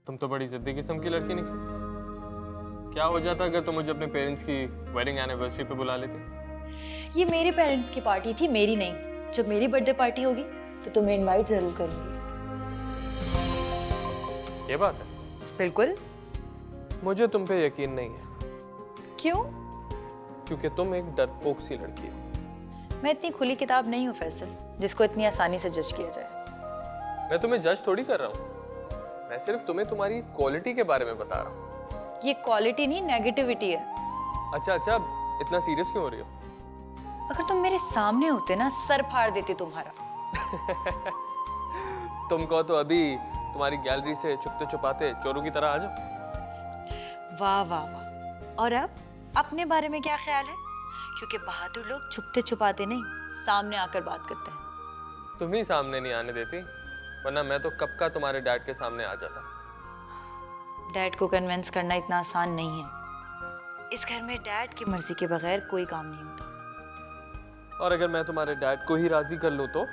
तुम तो बड़ी जिद्दी किस्म की लड़की निकली। क्या हो जाता अगर तुम मुझे अपने पेरेंट्स की वेडिंग एनिवर्सरी पे बुला लेते? ये मेरे पेरेंट्स की पार्टी थी, मेरी नहीं। जब मेरी बर्थडे पार्टी होगी तो तुम्हें इनवाइट जरूर करूंगी। ये बात है? बिल्कुल। मुझे तुम पे यकीन नहीं है। क्यों? क्योंकि तुम एक डरपोक सी लड़की हो। मैं इतनी खुली किताब नहीं हूँ फैसल, जिसको इतनी आसानी से जज किया जाए। मैं तुम्हें जज थोड़ी कर रहा हूँ, मैं सिर्फ तुम्हें तुम्हारी क्वालिटी के बारे में बता रहा हूँ। ये क्वालिटी नहीं, नेगेटिविटी है। अच्छा, इतना सीरियस क्यों हो रही हो? अगर तुम मेरे सामने होते ना, सर फाड़ देती तुम्हारा। तुमको तो अभी तुम्हारी गैलरी से छुपते छुपाते चोरों की तरह आ जाओ। वाह वाह वाह। और अब अपने बारे में क्या ख्याल है? क्योंकि बहादुर लोग छुपते छुपाते नहीं, सामने आकर बात करते हैं। तुम ही सामने नहीं आने देती, वरना मैं तो कब का तुम्हारे डैड के सामने आ जाता। डैड को कन्विंस करना इतना आसान नहीं है। इस घर में डैड की मर्जी के बगैर कोई काम नहीं होता। और अगर मैं तुम्हारे डैड को ही राजी कर लूं तो?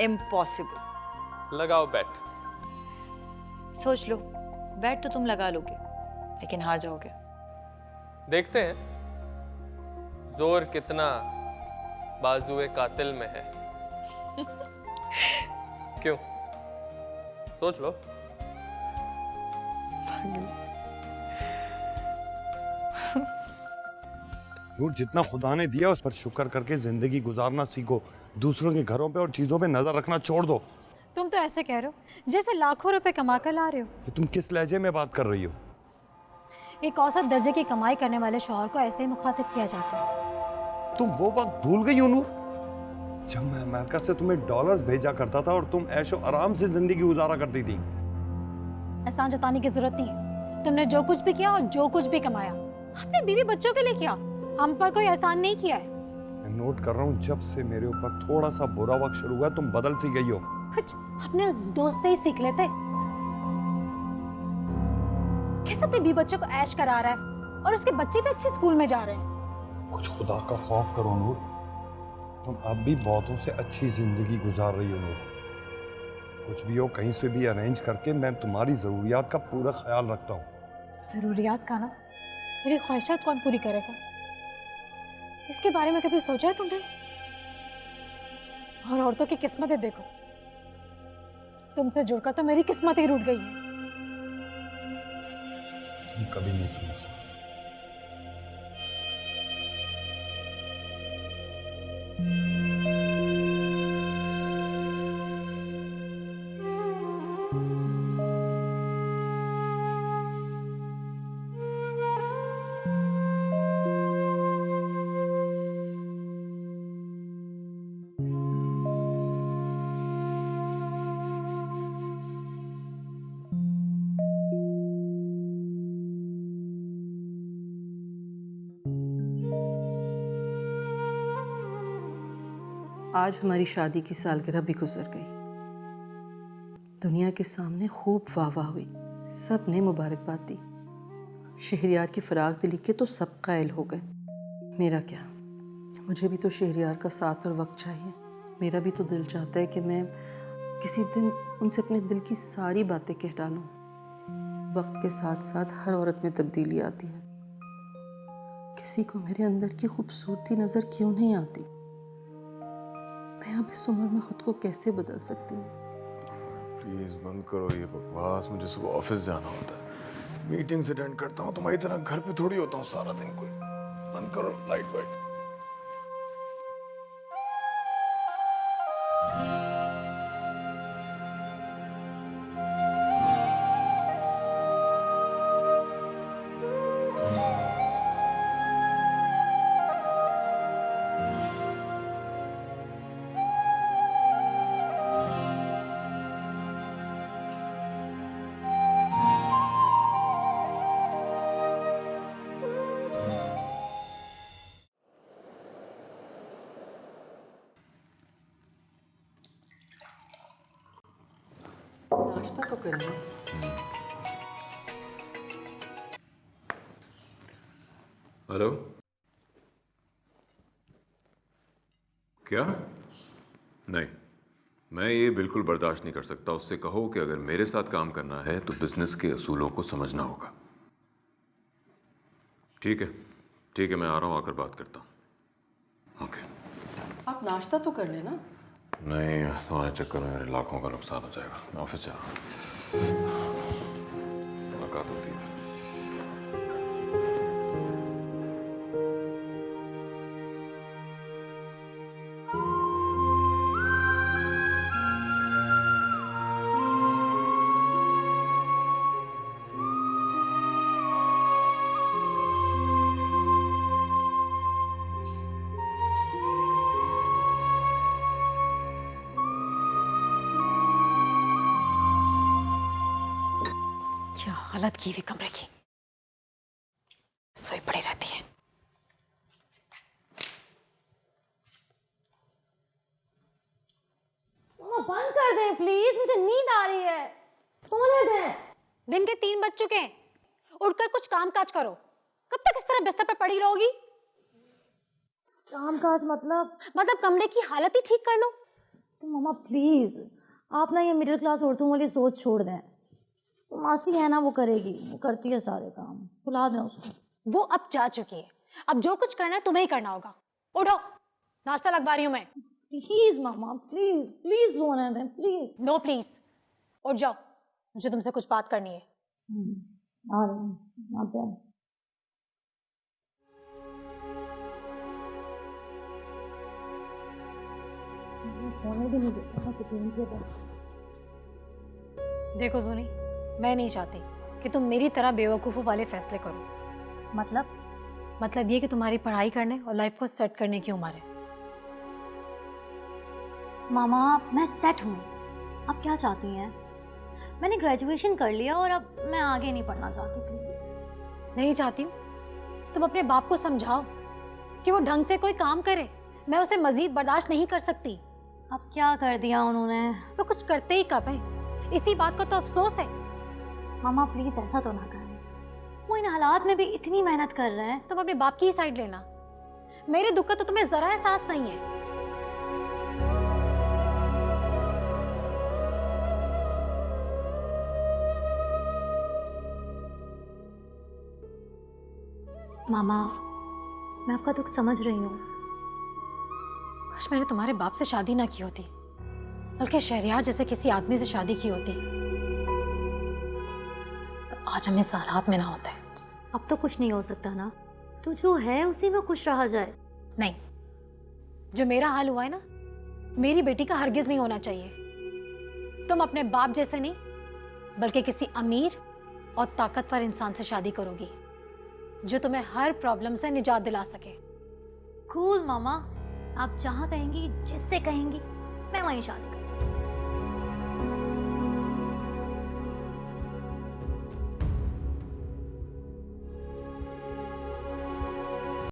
इम्पॉसिबल। लगाओ बेट। सोच लो, बैट तो तुम लगा लोगे, लेकिन हार जाओगे। देखते हैं जोर कितना बाजुए कातिल में है। क्यों? सोच लो। नूर, जितना खुदा ने दिया उस पर शुक्र करके जिंदगी गुजारना सीखो। दूसरों के घरों पे और चीजों पे नजर रखना छोड़ दो। तुम तो ऐसे कह रहे हो जैसे लाखों रुपए कमा कर ला रहे हो। ये तुम किस लहजे में बात कर रही हो? एक औसत दर्जे की कमाई करने वाले शौहर को ऐसे ही मुखातिब किया जाता है। तुम वो वक्त भूल गई हो नूर, जब मैं अमेरिका से तुम्हें डॉलर्स भेजा करता था और तुम ऐशो आराम से जिंदगी गुजारा करती थी। एहसान जताने की जरूरत नहीं है। तुमने जो कुछ भी किया और जो कुछ भी कमाया अपने बीवी बच्चों के लिए किया, हम पर कोई एहसान नहीं किया है। मैं नोट कर रहा हूँ, जब से मेरे ऊपर थोड़ा सा बुरा वक्त शुरू हुआ तुम बदल सी गई हो। कुछ अपने उस दोस्त से ही सीख लेते। कैसे अपने बीवी बच्चों को ऐश करा रहा है और उसके बच्चे भी अच्छे स्कूल में जा रहे हैं। कुछ खुदा का खौफ करो नूर, तुम अब भी बहुतों से अच्छी जिंदगी गुजार रही हो नूर। कुछ भी हो, कहीं से भी अरेंज करके मैं तुम्हारी जरूरियात का पूरा ख्याल रखता हूँ। जरूरियात का ना, मेरी ख्वाहिशात कौन पूरी करेगा? इसके बारे में कभी सोचा है तुमने? और औरतों की किस्मतें देखो, तुमसे जुड़कर तो मेरी किस्मत ही रूठ गई है। तुम कभी नहीं समझ सकते। आज हमारी शादी की सालगिरह भी गुजर गई। दुनिया के सामने खूब वाह हुई, सब ने मुबारकबाद दी। शहरियार की फराग दिली के तो सब कायल हो गए। मेरा क्या, मुझे भी तो शहरियार का साथ और वक्त चाहिए। मेरा भी तो दिल चाहता है कि मैं किसी दिन उनसे अपने दिल की सारी बातें कह डालूं। वक्त के साथ साथ हर औरत में तब्दीली आती है। किसी को मेरे अंदर की खूबसूरती नजर क्यों नहीं आती? मैं अब इस उम्र में खुद को कैसे बदल सकती हूँ? प्लीज बंद करो ये बकवास, मुझे सुबह ऑफिस जाना होता है, मीटिंग्स अटेंड करता हूँ, तुम्हारी तरह घर पे थोड़ी होता हूँ सारा दिन। कोई बंद करो लाइट वाइट। नाश्ता तो करिए। हेलो, क्या? नहीं, मैं ये बिल्कुल बर्दाश्त नहीं कर सकता। उससे कहो कि अगर मेरे साथ काम करना है तो बिजनेस के असूलों को समझना होगा। ठीक है, मैं आ रहा हूँ, आकर बात करता हूँ। ओके। आप नाश्ता तो कर लेना। नहीं, तुम्हारे चक्कर में मेरे लाखों का नुकसान हो जाएगा। मैं ऑफिस जा रहा हूँ, मुलाकात होती है। क्या हालत की हुई कमरे की, सोई पड़ी रहती है। बंद कर दें प्लीज, मुझे नींद आ रही है, सोने दें। दिन के 3 बज चुके हैं, उठकर कुछ काम काज करो। कब तक इस तरह बिस्तर पर पड़ी रहोगी? काम काज मतलब कमरे की हालत ही ठीक कर लो। तो मामा प्लीज, आप ना ये मिडिल क्लास औरतों वाली सोच छोड़ दें। तो मासी है ना, वो करेगी, वो करती है सारे काम, बुला दें उसको। वो अब जा चुकी है, अब जो कुछ करना है तुम्हें ही करना होगा। उठो, नाश्ता लगवा रही हूँ मैं। प्लीज मामा, प्लीज प्लीज सोने दें प्लीज। नो प्लीज, उठ जाओ, मुझे तुमसे कुछ बात करनी है। आ रही हूँ, आते हैं। सोने भी नहीं देता सुकून से। देखो जूनी, मैं नहीं चाहती कि तुम मेरी तरह बेवकूफ़ों वाले फैसले करो। मतलब ये कि तुम्हारी पढ़ाई करने और लाइफ को सेट करने की उम्र है। मामा मैं सेट हूँ, आप क्या चाहती हैं? मैंने ग्रेजुएशन कर लिया और अब मैं आगे नहीं पढ़ना चाहती। प्लीज नहीं चाहती हूँ, तुम अपने बाप को समझाओ कि वो ढंग से कोई काम करे। मैं उसे मजीद बर्दाश्त नहीं कर सकती। अब क्या कर दिया उन्होंने? तो कुछ करते ही कब है, इसी बात का तो अफसोस है। मामा प्लीज ऐसा तो ना करें, वो इन हालात में भी इतनी मेहनत कर रहे हैं। तुम अपने बाप की ही साइड लेना, मेरे दुख का तो तुम्हें जरा एहसास नहीं है। मामा मैं आपका दुख समझ रही हूँ। काश मैंने तुम्हारे बाप से शादी ना की होती, बल्कि शहरयार जैसे किसी आदमी से शादी की होती, तो आज हम इस हालात में ना होते। अब तो कुछ नहीं हो सकता ना, तो जो है उसी में खुश रहा जाए। नहीं, जो मेरा हाल हुआ है ना, मेरी बेटी का हरगिज नहीं होना चाहिए। तुम अपने बाप जैसे नहीं, बल्कि किसी अमीर और ताकतवर इंसान से शादी करोगी, जो तुम्हें हर प्रॉब्लम से निजात दिला सके। कूल मामा, आप जहाँ कहेंगी, जिससे कहेंगी, मैं वहीं शादी करूँगी।